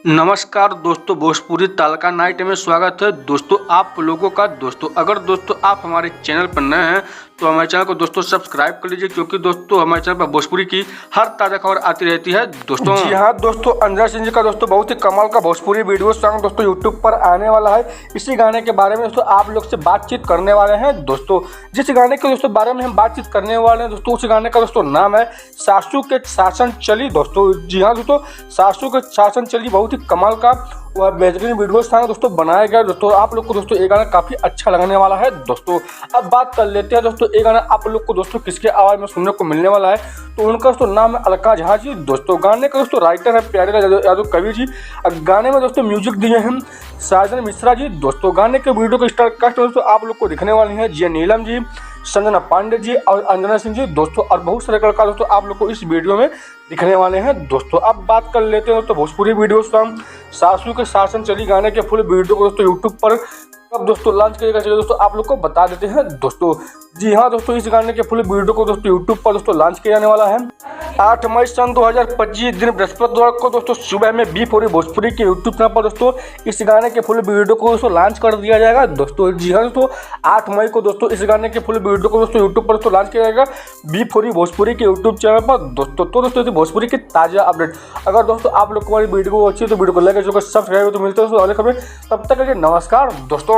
नमस्कार दोस्तों, भोजपुरी तड़का नाइट में स्वागत है दोस्तों आप लोगों का। दोस्तों अगर दोस्तों आप हमारे चैनल पर नए हैं तो हमारे चैनल को दोस्तों सब्सक्राइब कर लीजिए, क्योंकि दोस्तों हमारे चैनल पर भोजपुरी की हर ताज़ा खबर आती रहती है दोस्तों। जी हाँ दोस्तों, अंजना सिंह जी का दोस्तों बहुत ही कमाल का भोजपुरी वीडियो सॉन्ग दोस्तों यूट्यूब पर आने वाला है। इसी गाने के बारे में दोस्तों आप लोग से बातचीत करने वाले हैं दोस्तों। जिस गाने के दोस्तों बारे में हम बातचीत करने वाले हैं दोस्तों, उस गाने का दोस्तों नाम है सासू के शासन चली दोस्तों। जी हाँ दोस्तों, सासू के शासन चली बहुत ही कमाल का वह बेहतरीन वीडियो सॉन्ग दोस्तों बनाया गया दोस्तों। आप लोग को दोस्तों ये गाना काफी अच्छा लगने वाला है दोस्तों। अब बात कर लेते हैं दोस्तों, ये गाना आप लोग को दोस्तों किसके आवाज में सुनने को मिलने वाला है, तो उनका दोस्तों नाम है अलका झा जी दोस्तों। गाने का दोस्तों राइटर है प्यारेलाल यादव कवि जी। गाने में दोस्तों म्यूजिक दिए हैं साजन मिश्रा जी दोस्तों। गाने के वीडियो के स्टार कास्ट दोस्तों आप लोग को दिखने वाली है जी नीलम जी, संजना पांडे जी और अंजना सिंह जी दोस्तों, और बहुत सारे कलाकार दोस्तों आप लोग को इस वीडियो में दिखने वाले हैं दोस्तों। अब बात कर लेते हैं दोस्तों भोजपुरी वीडियो सॉन्ग सासू के शासन चली गाने के फुल वीडियो को दोस्तों यूट्यूब पर कब दोस्तों लॉन्च करेगा चलिए दोस्तों आप लोग को बता देते हैं दोस्तों। जी हाँ दोस्तों, इस गाने के फुल वीडियो को दोस्तों यूट्यूब पर दोस्तों लॉन्च किया जाने वाला है 8 मई सन 2025 दिन बृहस्पतिवार को दोस्तों सुबह में बी4 भोजपुरी के यूट्यूब चैनल पर दोस्तों इस गाने के फुल वीडियो को दोस्तों लॉन्च कर दिया जाएगा दोस्तों। जी हाँ दोस्तों, 8 मई को दोस्तों इस गाने के फुल वीडियो को दोस्तों यूट्यूब पर दोस्तों लॉन्च किया जाएगा बी4 भोजपुरी के यूट्यूब चैनल पर दोस्तों। तो दोस्तों भोजपुरी की ताज़ा अपडेट अगर दोस्तों आप लोग को हमारी वीडियो अच्छी है तो वीडियो को लाइक करके सब्सक्राइब तो मिलते हैं दोस्तों अगले खबर। तब तक के लिए नमस्कार दोस्तों।